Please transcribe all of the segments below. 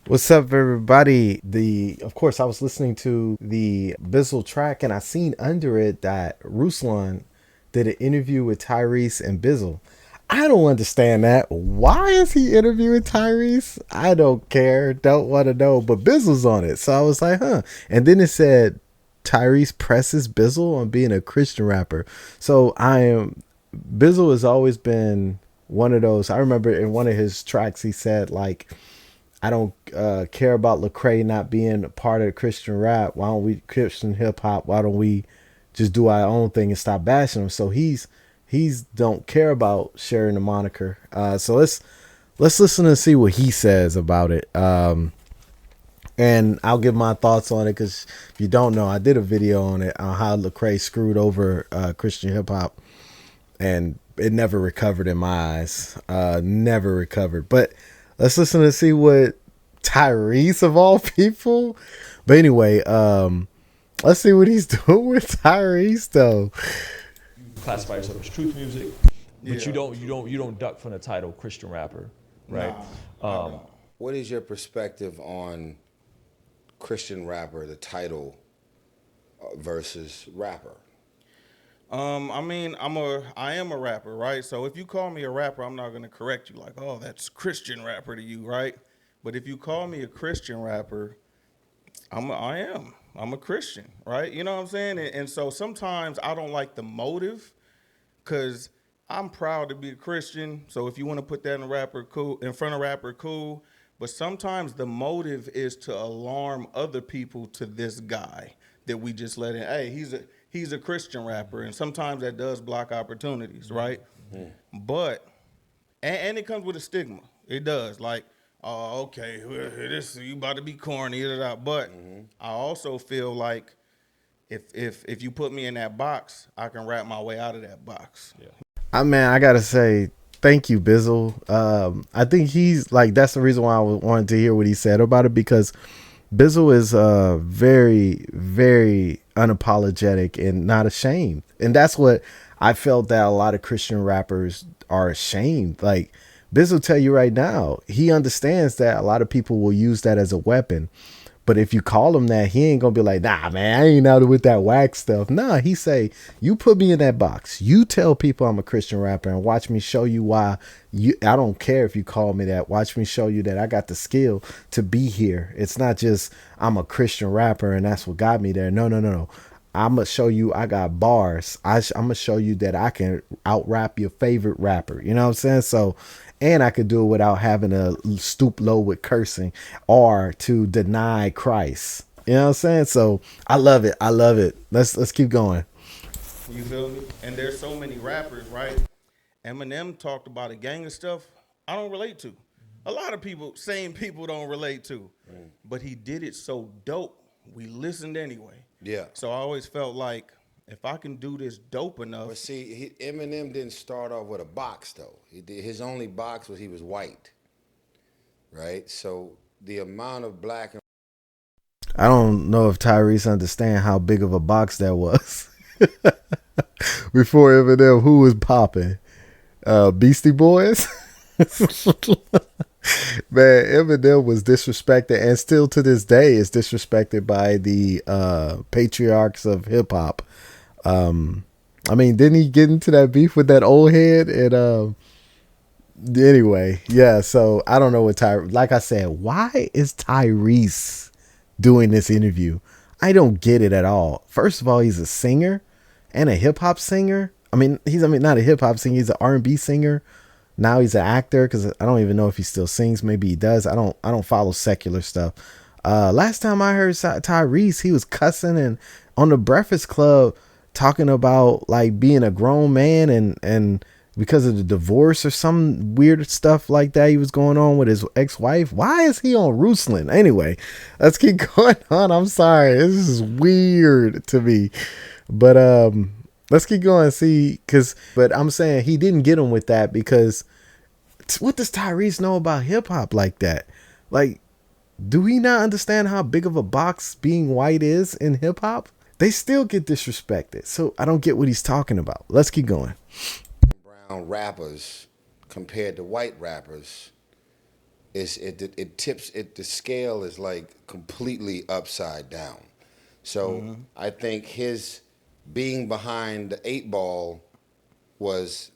What's up, everybody? Of course, I was listening to the Bizzle track, and I seen under it that Ruslan did an interview with Tyrese and Bizzle. I don't understand that. Why is he interviewing Tyrese? I don't care. Don't want to know. But Bizzle's on it, so I was like, huh. And then it said Tyrese presses Bizzle on being a Christian rapper. So I am. Bizzle has always been one of those. I remember in one of his tracks, he said like, I don't care about Lecrae not being a part of Christian rap. Why don't we Christian hip hop? Why don't we just do our own thing and stop bashing him? So he's don't care about sharing the moniker. So let's listen and see what he says about it. And I'll give my thoughts on it because if you don't know, I did a video on it on how Lecrae screwed over Christian hip hop, and it never recovered in my eyes. Never recovered. But let's listen and see what Tyrese of all people. But anyway, let's see what he's doing with Tyrese though. Classify yourself as truth music, but Yeah. you don't duck from the title Christian rapper, right? What is your perspective on Christian rapper, the title versus rapper? I am a rapper, right? So if you call me a rapper, I'm not gonna correct you like, oh, that's Christian rapper to you, right? But if you call me a Christian rapper, I'm a Christian, right? You know what I'm saying? And so sometimes I don't like the motive, cause I'm proud to be a Christian. So if you want to put that in front of rapper, cool. But sometimes the motive is to alarm other people to this guy that we just let in. Hey, he's a Christian rapper, and sometimes that does block opportunities, right? But and it comes with a stigma. It does. Like, oh, okay, well, this you about to be corny, but I also feel like if you put me in that box, I can rap my way out of that box. Yeah. I gotta say thank you, Bizzle. I think he's like that's the reason why wanted to hear what he said about it because Bizzle is very, very unapologetic and not ashamed. And that's what I felt that a lot of Christian rappers are ashamed. Like Bizzle tell you right now, he understands that a lot of people will use that as a weapon. But if you call him that, he ain't gonna be like, nah, man, I ain't out with that wax stuff. Nah, he say, you put me in that box. You tell people I'm a Christian rapper and watch me show you why I don't care if you call me that. Watch me show you that I got the skill to be here. It's not just I'm a Christian rapper and that's what got me there. No, no, no, no. I'm gonna show you I got bars. I'm gonna show you that I can out rap your favorite rapper. You know what I'm saying? So, and I could do it without having to stoop low with cursing or to deny Christ. You know what I'm saying? So I love it. I love it. Let's keep going. You feel me? And there's so many rappers, right? Eminem talked about a gang of stuff I don't relate to. A lot of people, same people don't relate to. But he did it so dope, we listened anyway. Yeah. So I always felt like if I can do this dope enough, But see, Eminem didn't start off with a box though. His only box was he was white, right? So the amount of black and I don't know if Tyrese understand how big of a box that was. Before Eminem, who was popping? Beastie Boys? Man, Eminem was disrespected and still to this day is disrespected by the patriarchs of hip hop. I mean, didn't he get into that beef with that old head? And anyway, yeah, so I don't know what like I said, why is Tyrese doing this interview? I don't get it at all. First of all, he's a singer and a hip hop singer. I mean not a hip hop singer, he's an R&B singer. Now he's an actor because I don't even know if he still sings. Maybe he does. I don't follow secular stuff. Last time I heard Tyrese, he was cussing and on the Breakfast Club talking about like being a grown man and because of the divorce or some weird stuff like that he was going on with his ex-wife. Why is he on Ruslan? Anyway, let's keep going on. I'm sorry. This is weird to me. But let's keep going. But I'm saying he didn't get him with that because what does Tyrese know about hip hop like that? Like, do we not understand how big of a box being white is in hip hop? They still get disrespected. So I don't get what he's talking about. Let's keep going. brown rappers compared to white rappers, it tips it. The scale is like completely upside down. So I think his being behind the 8 ball was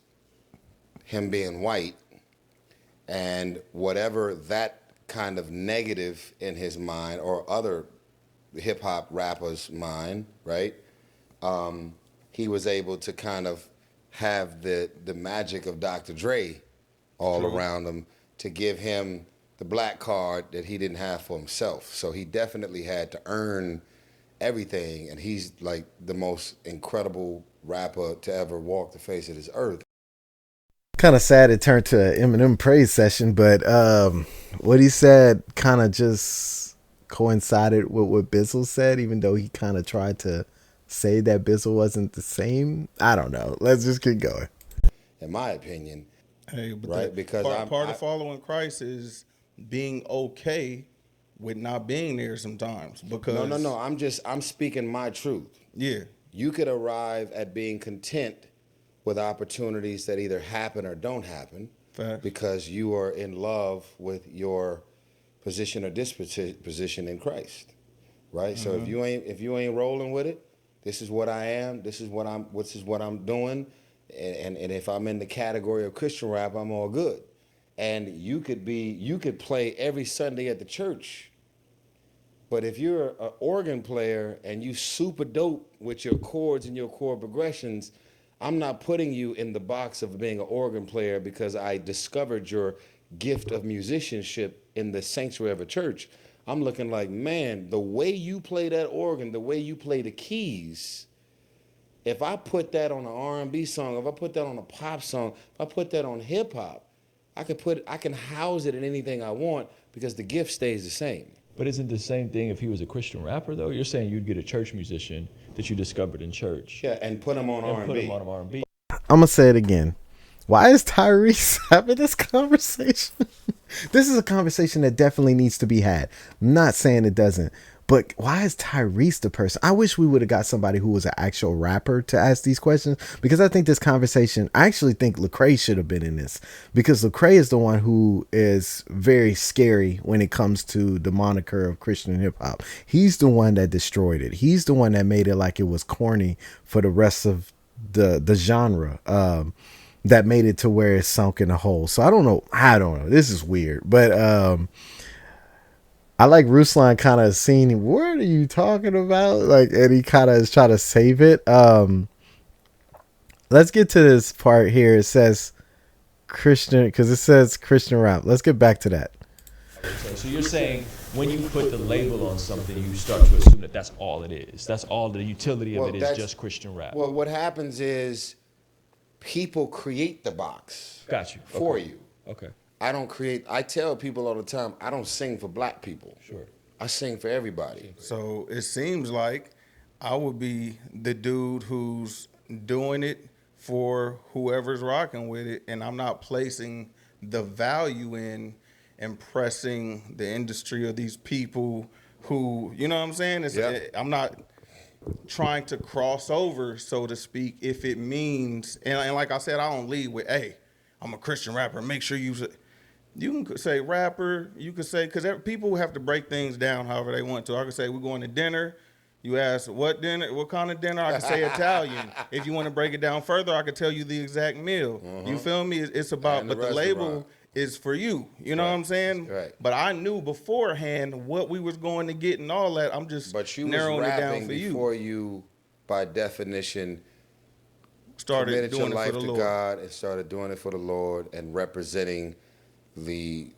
him being white, and whatever that kind of negative in his mind or other hip hop rappers' mind, right? He was able to kind of have the magic of Dr. Dre all around him to give him the black card that he didn't have for himself. So he definitely had to earn everything, and he's like the most incredible rapper to ever walk the face of this earth. Kind of sad it turned to an Eminem praise session, but what he said kind of just coincided with what Bizzle said, even though he kind of tried to say that Bizzle wasn't the same. I don't know. Let's just keep going. In my opinion, Hey, but right? Because part of following Christ is being okay with not being there sometimes. Because no. I'm speaking my truth. Yeah. You could arrive at being content with opportunities that either happen or don't happen. Facts. Because you are in love with your position or disposition in Christ, right? So if you ain't rolling with it, this is what I am. This is what I'm doing, and if I'm in the category of Christian rap, I'm all good. And you could play every Sunday at the church, but if you're an organ player and you super dope with your chords and your chord progressions, I'm not putting you in the box of being an organ player because I discovered your gift of musicianship in the sanctuary of a church. I'm looking like, man, the way you play that organ, the way you play the keys, if I put that on an R&B song, if I put that on a pop song, if I put that on hip hop, I can house it in anything I want because the gift stays the same. But isn't the same thing if he was a Christian rapper, though? You're saying you'd get a church musician that you discovered in church. Yeah, and put him on and R&B. put him on R&B. I'm going to say it again. Why is Tyrese having this conversation? This is a conversation that definitely needs to be had. I'm not saying it doesn't, but why is Tyrese the person? I wish we would have got somebody who was an actual rapper to ask these questions, because I think this conversation, I actually think Lecrae should have been in this, because Lecrae is the one who is very scary when it comes to the moniker of Christian hip hop. He's the one that destroyed it. He's the one that made it like it was corny for the rest of the genre. That made it to where it's sunk in a hole. So I don't know. This is weird. But I like Ruslan kind of seeing, what are you talking about? Like, and he kind of is trying to save it. Let's get to this part here. It says Christian, because it says Christian rap. Let's get back to that. So you're saying when you put the label on something, you start to assume that that's all it is. That's all the utility of it is just Christian rap. Well, what happens is people create the box for you. Okay. I don't create. I tell people all the time, I don't sing for black people. Sure. I sing for everybody. So it seems like I would be the dude who's doing it for whoever's rocking with it, and I'm not placing the value in impressing the industry or these people who, you know what I'm saying? I'm not trying to cross over, so to speak, if it means, and like I said, I don't lead with, hey, I'm a Christian rapper. Make sure you can say rapper, you can say, because people have to break things down however they want to. I can say we're going to dinner. You ask what dinner, what kind of dinner? I can say Italian. If you want to break it down further, I can tell you the exact meal. You feel me? It's about, but the label is for you. You know what I'm saying? Right. But I knew beforehand what we was going to get and all that. I'm just narrowing it down for you. Before you, by definition, Started committed doing your it life for the to Lord. God and started doing it for the Lord and representing the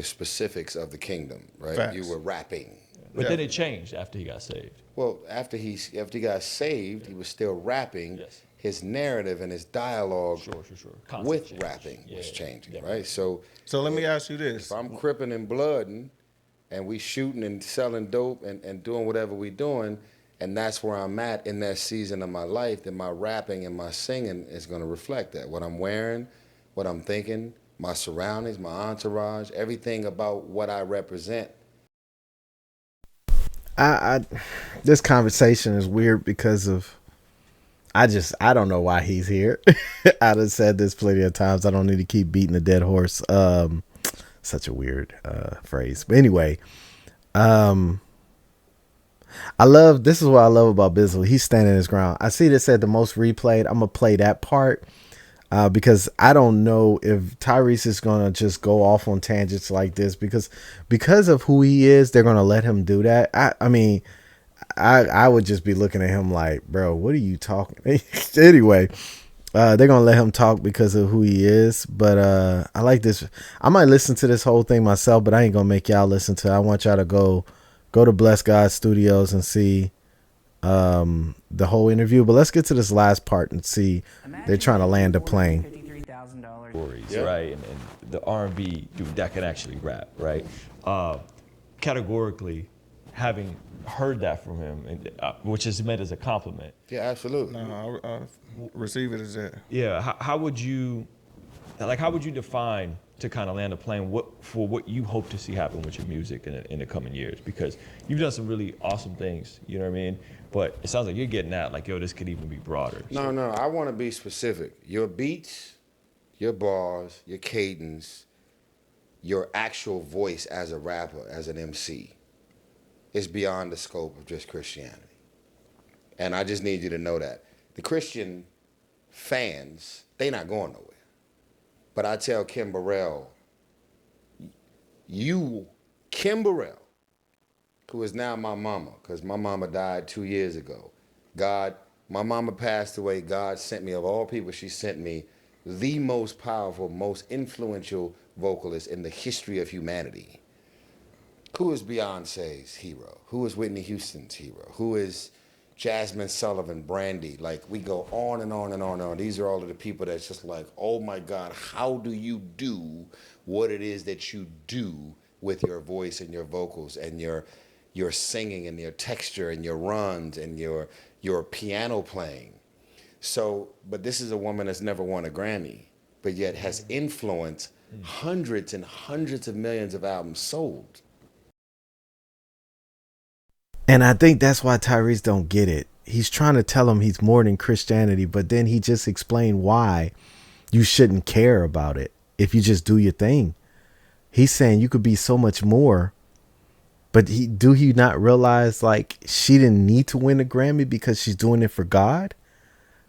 specifics of the kingdom, right? Facts. You were rapping. But then it changed after he got saved. Well, after he got saved, he was still rapping. Yes. His narrative and his dialogue Sure. with Change. rapping was changing, Yeah. right? So let me ask you this. if I'm cripping and blooding and we shooting and selling dope and doing whatever we doing, and that's where I'm at in that season of my life, then my rapping and my singing is going to reflect that. What I'm wearing, what I'm thinking, my surroundings, my entourage, everything about what I represent. This conversation is weird because of, I don't know why he's here. I've said this plenty of times. I don't need to keep beating a dead horse. Such a weird phrase. But anyway, I love, this is what I love about Bizzle. He's standing his ground. I see this at the most replayed. I'm gonna play that part because I don't know if Tyrese is gonna just go off on tangents like this because of who he is. They're gonna let him do that. I mean, I would just be looking at him like, bro, what are you talking? Anyway, they're gonna let him talk because of who he is. But I like this. I might listen to this whole thing myself, but I ain't gonna make y'all listen to it. I want y'all to go to Bless God Studios and see the whole interview. But let's get to this last part and see. They're trying to land a plane. Stories, yeah. Right? And the R&B dude that can actually rap, right? Categorically, having heard that from him, and, which is meant as a compliment. Yeah, absolutely. No, I receive it as that. Yeah. How would you define, to kind of land a plane, what you hope to see happen with your music in the coming years? Because you've done some really awesome things, you know what I mean? But it sounds like you're getting at like, yo, this could even be broader. No, I want to be specific. Your beats, your bars, your cadence, your actual voice as a rapper, as an MC, is beyond the scope of just Christianity. And I just need you to know that. The Christian fans, they not going nowhere. But I tell Kim Burrell, Kim Burrell, who is now my mama, because my mama died 2 years ago. My mama passed away. God sent me, of all people, she sent me the most powerful, most influential vocalist in the history of humanity. Who is Beyonce's hero? Who is Whitney Houston's hero? Who is Jasmine Sullivan, Brandy? Like, we go on and on and on and on. These are all of the people that's just like, oh my God, how do you do what it is that you do with your voice and your vocals and your singing and your texture and your runs and your piano playing? So, but this is a woman that's never won a Grammy, but yet has influenced hundreds and hundreds of millions of albums sold. And I think that's why Tyrese don't get it. He's trying to tell him he's more than Christianity, but then he just explained why you shouldn't care about it if you just do your thing. He's saying you could be so much more, but do he not realize like she didn't need to win a Grammy because she's doing it for God?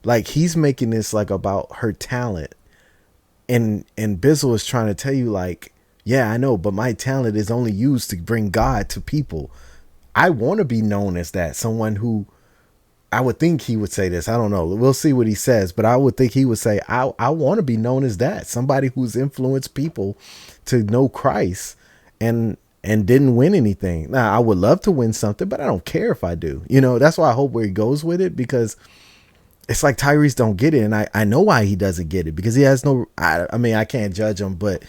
Like, he's making this like about her talent, and Bizzle is trying to tell you like, yeah, I know, but my talent is only used to bring God to people. I want to be known as that. Someone who, I would think he would say this. I don't know. We'll see what he says, but I would think he would say, I want to be known as that. Somebody who's influenced people to know Christ and didn't win anything. Now, I would love to win something, but I don't care if I do. You know, that's why I hope where he goes with it, because it's like Tyrese don't get it. And I know why he doesn't get it, because he has no, I mean, I can't judge him, but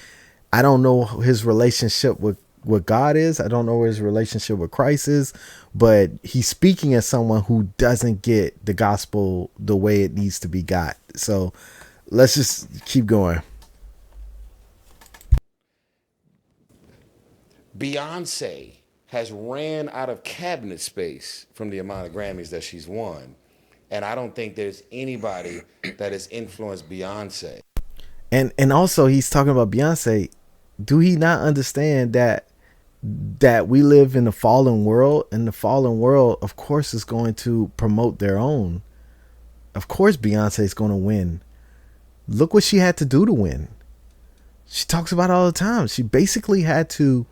I don't know his relationship with what God is. I don't know where his relationship with Christ is, but he's speaking as someone who doesn't get the gospel the way it needs to be got. So let's just keep going. Beyonce has ran out of cabinet space from the amount of Grammys that she's won. And I don't think there's anybody that has influenced Beyonce. And also he's talking about Beyonce. Do he not understand that we live in a fallen world, and the fallen world, of course, is going to promote their own? Of course, Beyonce is going to win. Look what she had to do to win. She talks about it all the time. She basically had to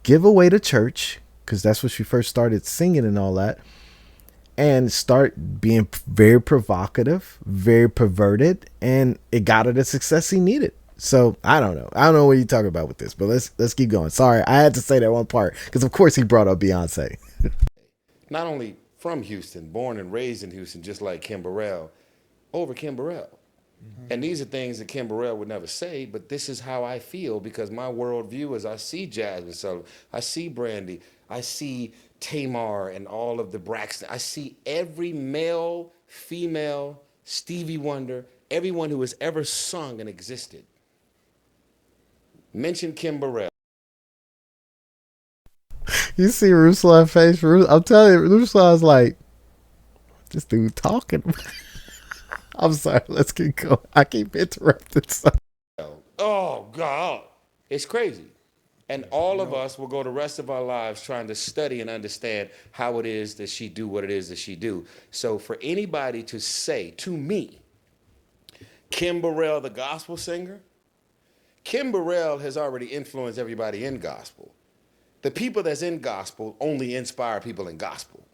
give away the church, because that's when she first started singing and all that, and start being very provocative, very perverted, and it got her the success he needed. So I don't know what you're talking about with this, but let's keep going. Sorry, I had to say that one part because of course he brought up Beyonce. Not only from Houston, born and raised in Houston, just like Kim Burrell, over Kim Burrell. Mm-hmm. And these are things that Kim Burrell would never say, but this is how I feel, because my worldview is I see Jasmine Sullivan, I see Brandy, I see Tamar and all of the Braxton. I see every male, female, Stevie Wonder, everyone who has ever sung and existed. Mention Kim Burrell. You see Ruslan's face. I'm telling you, Ruslan's like, this dude talking. I'm sorry, let's keep going. I keep interrupting. Oh, God. It's crazy. And all of us will go the rest of our lives trying to study and understand how it is that she do what it is that she do. So for anybody to say to me, Kim Burrell, the gospel singer, Kim Burrell has already influenced everybody in gospel. The people that's in gospel only inspire people in gospel.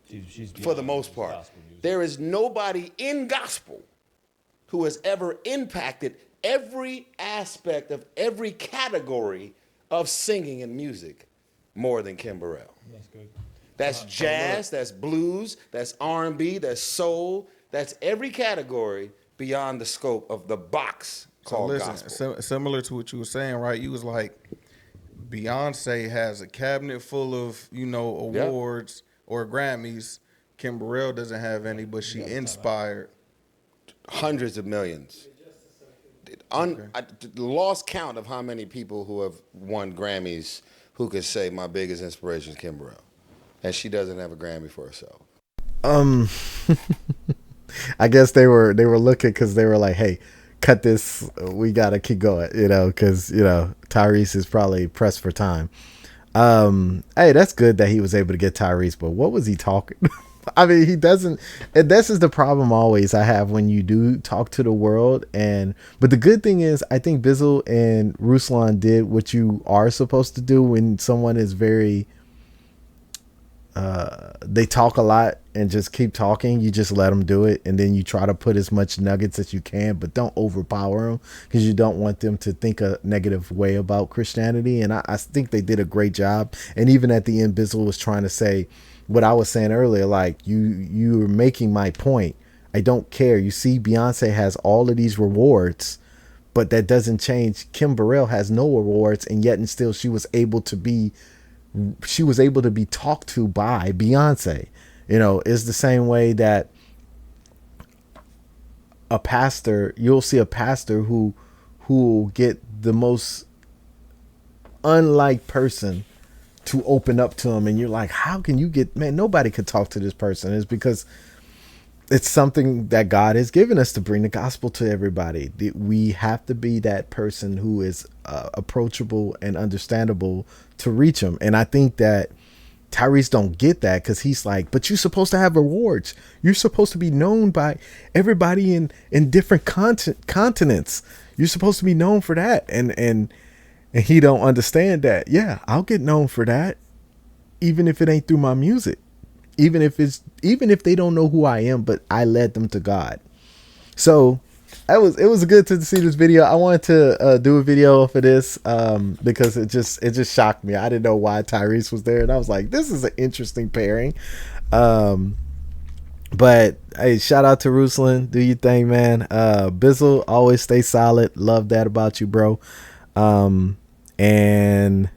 She's For the most part. There is nobody in gospel who has ever impacted every aspect of every category of singing and music more than Kim Burrell. That's good. That's jazz, that's blues, that's R&B, that's soul, that's every category beyond the scope of the box called gospel. Similar to what you were saying, right? You was like, Beyonce has a cabinet full of, awards or Grammys. Kim Burrell doesn't have any, but she inspired hundreds of millions. Lost count of how many people who have won Grammys who could say my biggest inspiration is Kim Burrell, and she doesn't have a Grammy for herself. I guess they were looking because they were like, hey, cut this, we gotta keep going, because Tyrese is probably pressed for time. Hey, that's good that he was able to get Tyrese, but what was he talking? I mean, he doesn't, and this is the problem always I have when you do talk to the world. But the good thing is, I think Bizzle and Ruslan did what you are supposed to do when someone is very, they talk a lot and just keep talking. You just let them do it, and then you try to put as much nuggets as you can, but don't overpower them because you don't want them to think a negative way about Christianity. And I think they did a great job. And even at the end, Bizzle was trying to say what I was saying earlier, like you're making my point. I don't care. You see, Beyonce has all of these rewards, but that doesn't change. Kim Burrell has no rewards, and yet and still she was able to be talked to by Beyonce. It's the same way that a pastor, you'll see a pastor who will get the most unlike person to open up to him, and you're like, how can you get, man, nobody could talk to this person. It's because it's something that God has given us to bring the gospel to everybody. We have to be that person who is approachable and understandable to reach them. And I think that Tyrese don't get that, because he's like, but you're supposed to have rewards. You're supposed to be known by everybody in different continents. You're supposed to be known for that. And he don't understand that. Yeah, I'll get known for that, even if it ain't through my music, even if they don't know who I am, but I led them to God. So it was good to see this video. I wanted to do a video for this because it just shocked me. I didn't know why Tyrese was there, and I was like, this is an interesting pairing. But hey, shout out to Ruslan. Do your thing, man. Bizzle, always stay solid. Love that about you, bro. And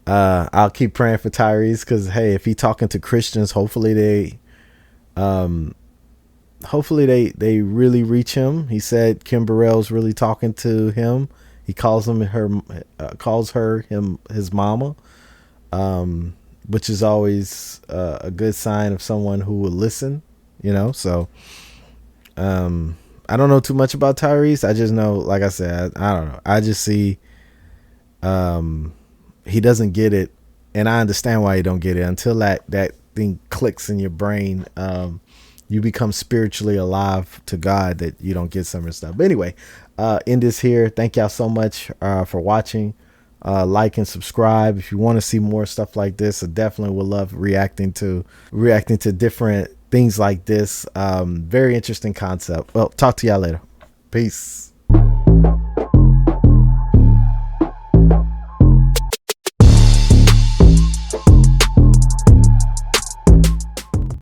I'll keep praying for Tyrese, because hey, if he talking to Christians, hopefully they really reach him. He said Kim Burrell's really talking to him. He calls her his mama, which is always a good sign of someone who will listen. So I don't know too much about Tyrese. I just know, like I said, I don't know. I just see he doesn't get it, and I understand why he don't get it until that thing clicks in your brain. You become spiritually alive to God, that you don't get some of the stuff. But anyway, end this here. Thank y'all so much for watching. Like and subscribe if you want to see more stuff like this. I definitely would love reacting to different things like this. Very interesting concept. Well, talk to y'all later. Peace.